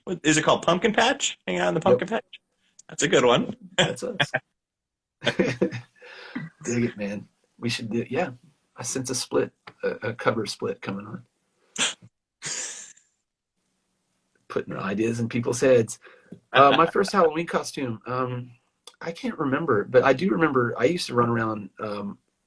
what is it called? Pumpkin Patch? Hang out in the Pumpkin Patch. That's a good one. That's us. Dig it, man. We should do. Yeah, I sense a split, a cover split coming on. Putting ideas in people's heads. My first Halloween costume, I can't remember, but I do remember I used to run around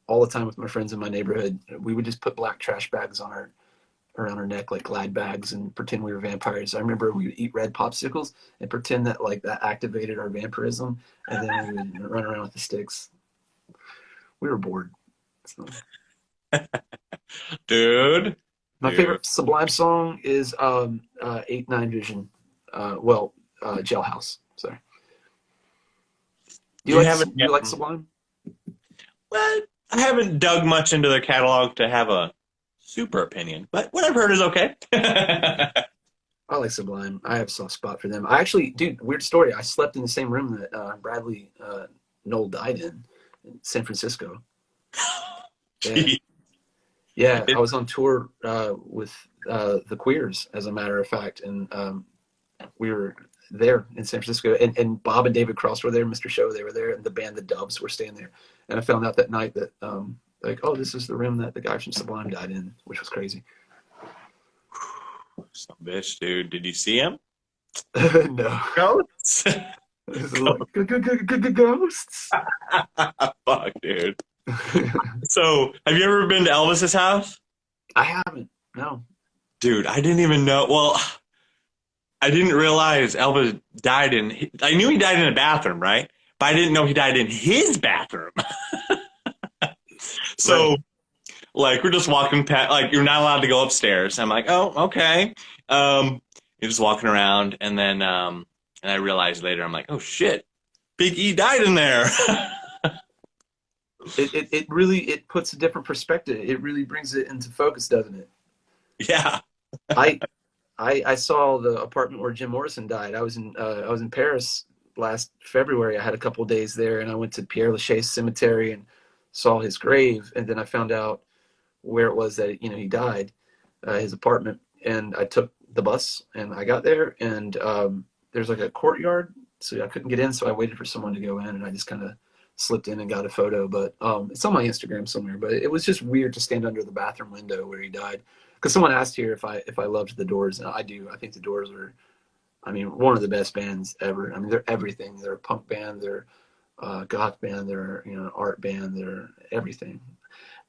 all the time with my friends in my neighborhood. We would just put black trash bags around our neck, like glad bags, and pretend we were vampires. I remember we would eat red popsicles and pretend that that activated our vampirism, and then we would run around with the sticks. We were bored. So. Dude. My favorite Sublime song is 8-9 Vision. Jailhouse. Sorry. Do you like Sublime? Well, I haven't dug much into their catalog to have a super opinion, but what I've heard is okay. I like Sublime. I have a soft spot for them. I actually, dude, weird story. I slept in the same room that Bradley Knoll died in San Francisco. Yeah, I was on tour with the Queers, as a matter of fact, and we were there in San Francisco, and Bob and David Cross were there, Mr. Show, they were there, and the band The Doves were staying there. And I found out that night that, this is the room that the guy from Sublime died in, which was crazy. Some bitch, dude. Did you see him? No. Ghosts. This is like ghosts. Fuck, dude. So, have you ever been to Elvis's house? I haven't. No. Dude, I didn't even know. Well, I didn't realize Elvis died in. I knew he died in a bathroom, right? But I didn't know he died in his bathroom. Right. So, like, we're just walking past. Like, you're not allowed to go upstairs. I'm like, oh, okay. You're just walking around, and then, and I realized later, I'm like, oh shit, Big E died in there. It really it puts a different perspective. It really brings it into focus, doesn't it? Yeah. I I saw the apartment where Jim Morrison died. I was in Paris last February. I had a couple of days there, and I went to Père Lachaise Cemetery and saw his grave. And then I found out where it was that he died, his apartment. And I took the bus, and I got there, and there's like a courtyard, so I couldn't get in. So I waited for someone to go in, and I just kind of slipped in and got a photo. But it's on my Instagram somewhere. But it was just weird to stand under the bathroom window where he died. Because someone asked here if I loved the Doors, and I do. I think the Doors are, I mean, one of the best bands ever. I mean, they're everything. They're a punk band. They're a goth band. They're an art band. They're everything.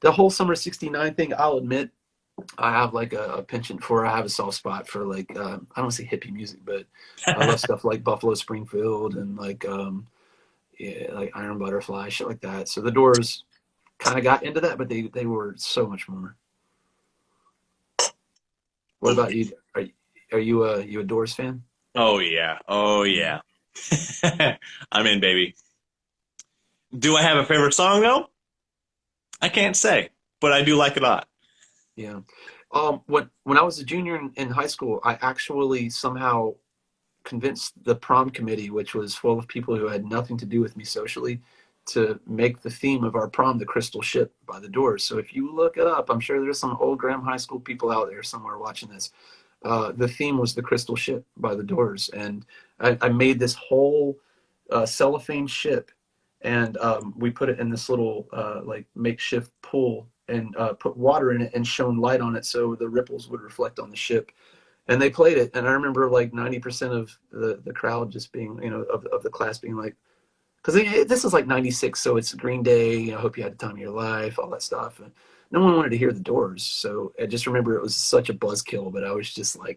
The whole Summer '69 thing, I'll admit, I have like a penchant for. I have a soft spot for like I don't want to say hippie music, but I love stuff like Buffalo Springfield and like yeah, like Iron Butterfly, shit like that. So the Doors kind of got into that, but they were so much more. What Oh, about you? Are you a Doors fan? oh yeah. Oh yeah. I'm in, baby. Do I have a favorite song though? I can't say, but I do like it a lot. Yeah. When I was a junior in high school, I actually somehow convinced the prom committee, which was full of people who had nothing to do with me socially, to make the theme of our prom "The Crystal Ship" by the Doors. So if you look it up, I'm sure there's some old Graham High School people out there somewhere watching this. The theme was "The Crystal Ship" by the Doors, and I made this whole cellophane ship, and we put it in this little like makeshift pool and put water in it and shone light on it so the ripples would reflect on the ship. And they played it, and I remember like 90% of the crowd just being, of the class being like, because this is like '96, so it's Green Day, Hope You Had the Time of Your Life, all that stuff. And no one wanted to hear the Doors, so I just remember it was such a buzzkill, but I was just like,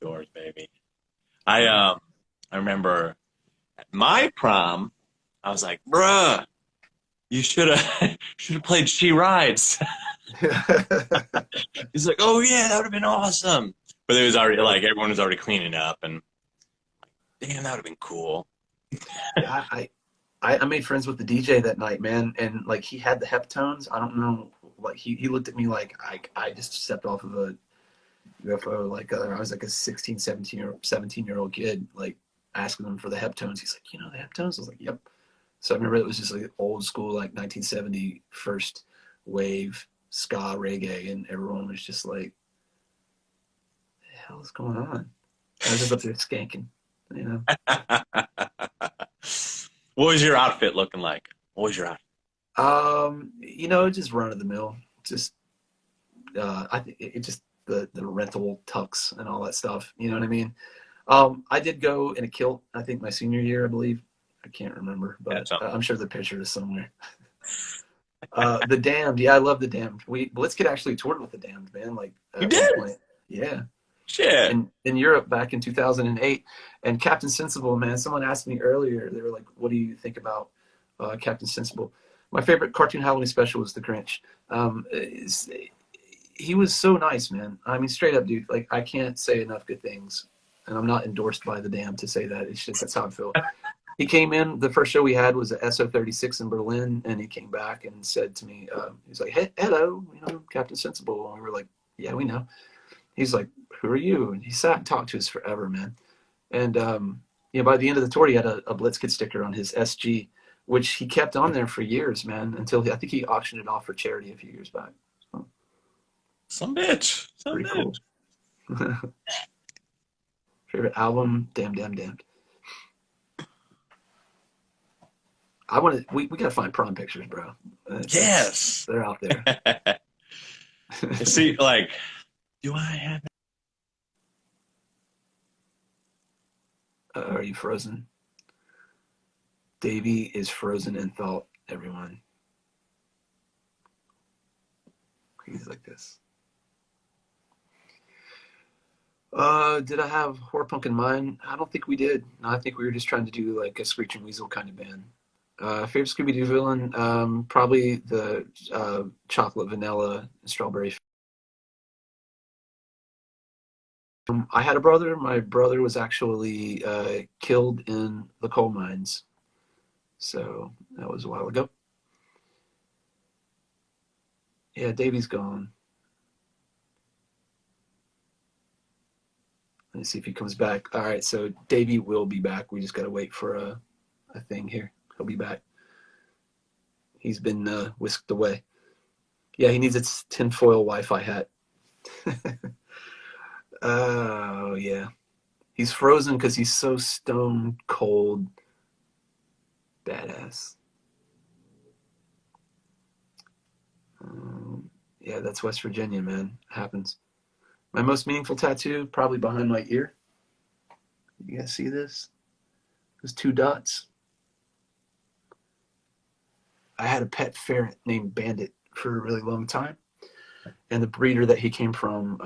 Doors, baby. I remember at my prom, I was like, bruh, you should have played She Rides. He's like, oh yeah, that would have been awesome. But it was already like everyone was already cleaning up, and damn, that would have been cool. yeah, I made friends with the DJ that night, man, and like he had the heptones. I don't know, like he looked at me like I just stepped off of a UFO. Like I was like a 16, 17-year-old kid, like asking him for the heptones. He's like, the heptones? I was like, yep. So I remember it was just like old school, like 1970 first wave ska reggae, and everyone was just like, "The hell is going on?" I was just up there skanking, you know. What was your outfit looking like? What was your outfit? Just run of the mill. Just I think it just the rental tux and all that stuff. You know what I mean? I did go in a kilt. I think my senior year, I believe. I can't remember, but I'm sure the picture is somewhere. The Damned, yeah, I love the Damned. Blitzkid actually toured with the Damned, man. Like You at one did? point, yeah, Shit. in Europe back in 2008. And Captain Sensible, man. Someone asked me earlier. They were like, "What do you think about Captain Sensible?" My favorite cartoon Halloween special was The Grinch. He was so nice, man. I mean, straight up, dude. Like I can't say enough good things, and I'm not endorsed by the Damned to say that. It's just that's how I feel. He came in. The first show we had was at SO36 in Berlin, and he came back and said to me, he's like, "Hey, hello, Captain Sensible." And we were like, "Yeah, we know." He's like, "Who are you?" And he sat and talked to us forever, man. And by the end of the tour, he had a Blitzkid sticker on his SG, which he kept on there for years, man, until I think he auctioned it off for charity a few years back. So, Some bitch. Some pretty bitch. cool. Favorite album? Damn, damn, damned. We gotta find prom pictures, bro. Yes. They're out there. You see, like, do I have? Are you frozen? Davey is frozen in thought, everyone. He's like this. Did I have horror punk in mind? I don't think we did. No, I think we were just trying to do like a Screeching Weasel kind of band. Favorite Scooby-Doo villain? Probably the chocolate, vanilla, strawberry. I had a brother. My brother was actually killed in the coal mines. So that was a while ago. Yeah, Davey's gone. Let me see if he comes back. All right, so Davey will be back. We just got to wait for a thing here. He'll be back. He's been whisked away. Yeah, he needs its tinfoil Wi-Fi hat. Oh, yeah. He's frozen because he's so stone cold. Badass. Yeah, that's West Virginia, man. Happens. My most meaningful tattoo, probably behind my ear. You guys see this? Those 2 dots. I had a pet ferret named Bandit for a really long time. And the breeder that he came from,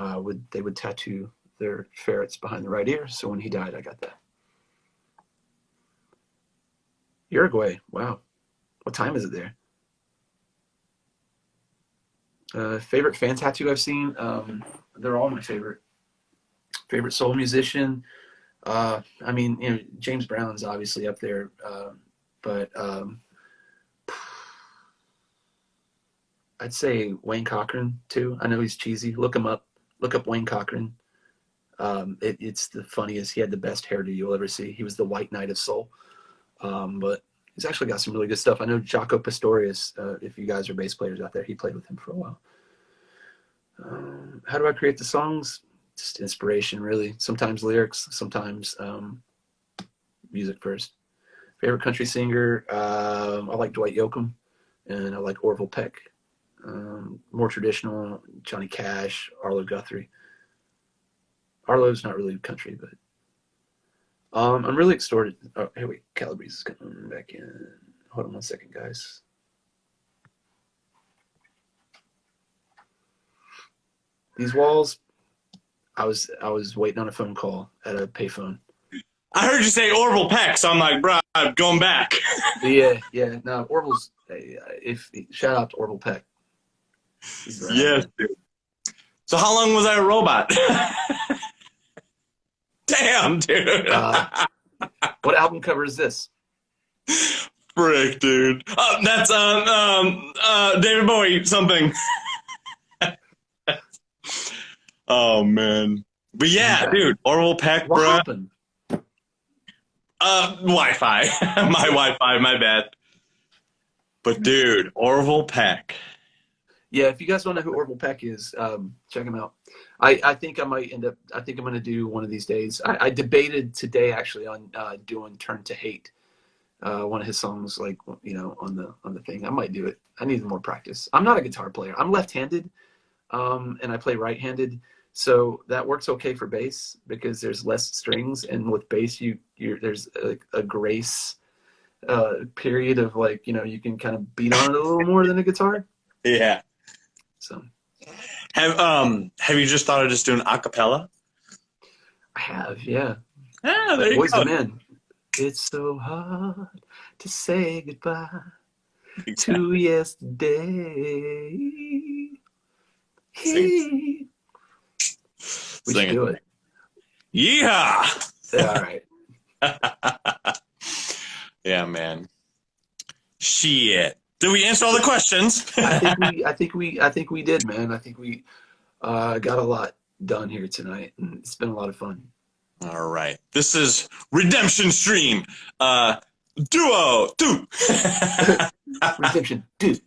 they would tattoo their ferrets behind the right ear. So when he died, I got that. Uruguay. Wow. What time is it there? Favorite fan tattoo I've seen? They're all my favorite. Favorite soul musician? I mean, James Brown's obviously up there. But I'd say Wayne Cochran too. I know he's cheesy. Look him up. Look up Wayne Cochran. It's the funniest. He had the best hairdo you'll ever see. He was the White Knight of Soul. But he's actually got some really good stuff. I know Jaco Pastorius, if you guys are bass players out there, he played with him for a while. How do I create the songs? Just inspiration, really. Sometimes lyrics, sometimes music first. Favorite country singer? I like Dwight Yoakam, and I like Orville Peck. More traditional, Johnny Cash, Arlo Guthrie. Arlo's not really country, but I'm really extorted. Oh, hey, wait, Calabrese is coming back in. Hold on 1 second, guys. These walls, I was waiting on a phone call at a payphone. I heard you say Orville Peck, so I'm like, bro, I'm going back. Yeah. No, Orville's. Shout out to Orville Peck. Yes, dude. So how long was I a robot? Damn, dude. What album cover is this? Frick, dude. That's David Bowie something. Oh man. But yeah, dude, Orville Peck, what bro. happened? Wi-Fi. My Wi-Fi, my bad. But dude, Orville Peck. Yeah, if you guys don't know who Orville Peck is, check him out. I think I might end up. I think I'm going to do one of these days. I debated today actually on doing "Turn to Hate," one of his songs, like on the thing. I might do it. I need more practice. I'm not a guitar player. I'm left-handed, and I play right-handed. So that works okay for bass because there's less strings, and with bass, there's a grace period of you can kind of beat on it a little more than a guitar. Yeah. So have you just thought of just doing a cappella? I have, yeah. Ah, there you Boys go. to Men. It's so hard to say goodbye to yesterday. Sing. We should do it. Yeehaw! Yeah, all right. Yeah, man. Shit. Did we answer all the questions? I think we did, man. I think we got a lot done here tonight, and it's been a lot of fun. All right. This is Redemption Stream. Duo 2. Redemption 2.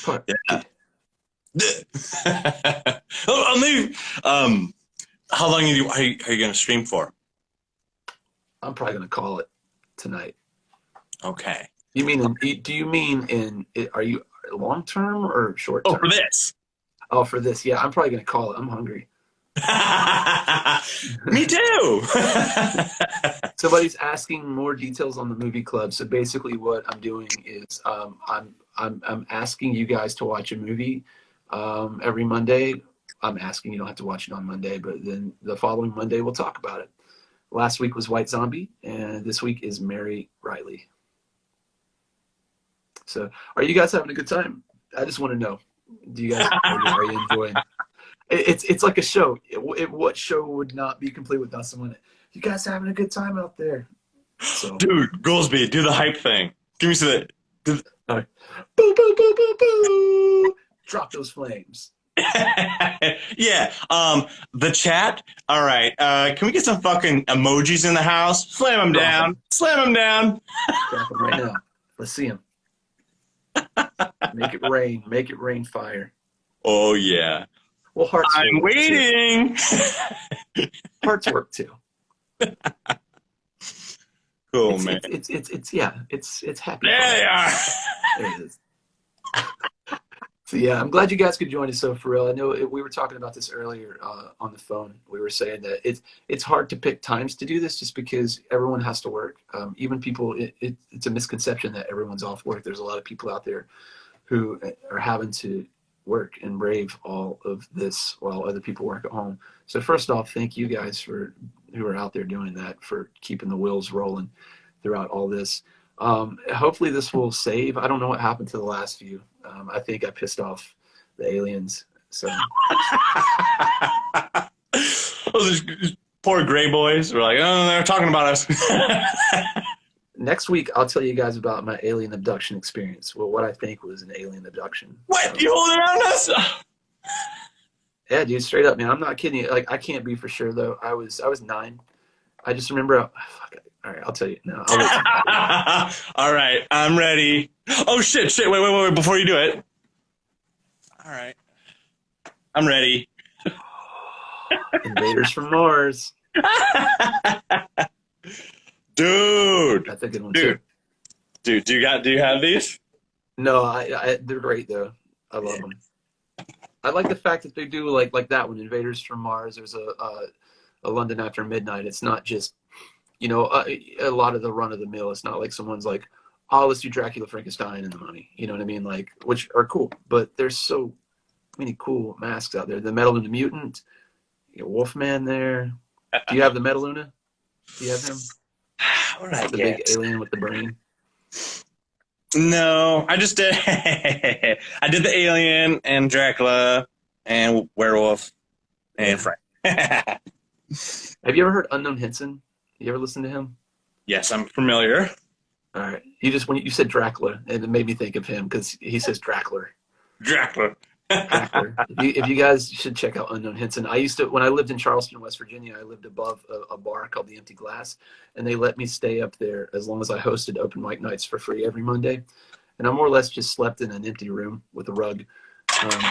Part 2. Maybe, how long are you going to stream for? I'm probably going to call it tonight. Okay. Do you mean are you long term or short term? Oh, for this. Oh, for this, yeah, I'm probably gonna call it. I'm hungry. Me too. Somebody's asking more details on the movie club. So basically, what I'm doing is I'm asking you guys to watch a movie every Monday. I'm asking you don't have to watch it on Monday, but then the following Monday we'll talk about it. Last week was White Zombie, and this week is Mary Riley. So, are you guys having a good time? I just want to know. Do you guys are you enjoying? It's like a show. What show would not be complete without someone? You guys having a good time out there? So, Dude, Goolsby, do the hype thing. Give me some. Do all right. Boo, boo, boo, boo, boo. Drop those flames. yeah. The chat. All right. Can we get some fucking emojis in the house? Slam them down. Slam them down. Drop them right now. Let's see them. Make it rain. Make it rain fire. Oh yeah. Well, hearts. I'm waiting. Hearts work too. Cool, man. It's happy. There they are. There it is. So yeah, I'm glad you guys could join us. So for real, I know we were talking about this earlier on the phone. We were saying that it's hard to pick times to do this just because everyone has to work. Even people, it's a misconception that everyone's off work. There's a lot of people out there who are having to work and brave all of this while other people work at home. So first off, thank you guys who are out there doing that, for keeping the wheels rolling throughout all this. Hopefully this will save. I don't know what happened to the last few. I think I pissed off the aliens. So those poor gray boys were like, oh, they're talking about us. next week, I'll tell you guys about my alien abduction experience. Well, what I think was an alien abduction. What? So, you holding around us? Yeah, dude, straight up, man. I'm not kidding you. Like, I can't be for sure though. I was 9. I just remember. All right, I'll tell you. No. All right, I'm ready. Oh shit! Wait! Before you do it. All right, I'm ready. Invaders from Mars. Dude, that's a good one too. Dude, do you have these? No, they're great though. I love them. I like the fact that they do like that one, Invaders from Mars. There's a London After Midnight. It's not just, a lot of the run of the mill. It's not like someone's like, oh, let's do Dracula, Frankenstein, and the Mummy. You know what I mean? Like, which are cool, but there's so many cool masks out there. The Metaluna Mutant, Wolfman there. Do you have the Metaluna? Do you have him? What did I the get? Big alien with the brain. No, I just did. I did the alien and Dracula and werewolf and Frank. Have you ever heard Unknown Hinson? You ever listen to him? Yes, I'm familiar. All right. When you said Dracula, and it made me think of him because he says Dracula. Dracula. If you guys should check out Unknown Hinson. When I lived in Charleston, West Virginia, I lived above a bar called the Empty Glass, and they let me stay up there as long as I hosted open mic nights for free every Monday. And I more or less just slept in an empty room with a rug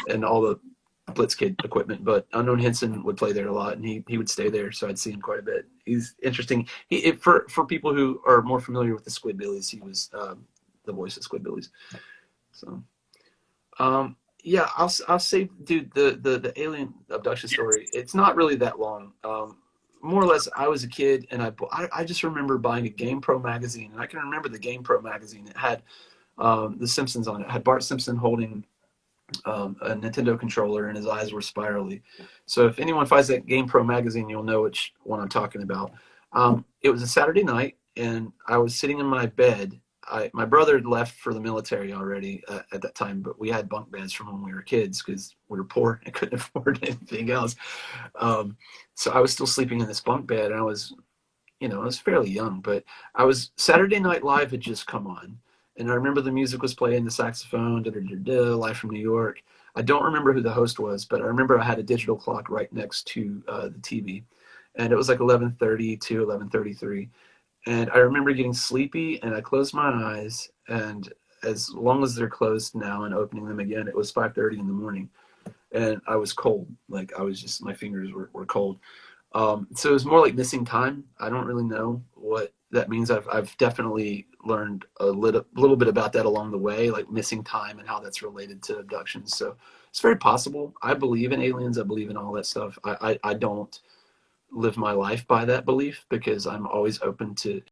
and all the Blitzkid equipment. But Unknown Hinson would play there a lot, and he would stay there, so I'd see him quite a bit. He's interesting. For people who are more familiar with the Squidbillies, he was the voice of Squidbillies. So. Yeah, I'll say, dude, the alien abduction story, it's not really that long. More or less, I was a kid, and I just remember buying a GamePro magazine, and I can remember the GamePro magazine. It had The Simpsons on it. It had Bart Simpson holding a Nintendo controller, and his eyes were spirally. So if anyone finds that GamePro magazine, you'll know which one I'm talking about. It was a Saturday night, and I was sitting in my bed. My brother had left for the military already at that time, but we had bunk beds from when we were kids because we were poor and couldn't afford anything else. So I was still sleeping in this bunk bed, and I was fairly young, but Saturday Night Live had just come on, and I remember the music was playing, the saxophone, Live from New York. I don't remember who the host was, but I remember I had a digital clock right next to the TV, and it was like 11:30 to 11:33. And I remember getting sleepy, and I closed my eyes, and as long as they're closed now and opening them again, it was 5:30 in the morning, and I was cold. Like, my fingers were cold. So it was more like missing time. I don't really know what that means. I've definitely learned a little bit about that along the way, like missing time and how that's related to abductions. So it's very possible. I believe in aliens. I believe in all that stuff. I don't live my life by that belief because I'm always open to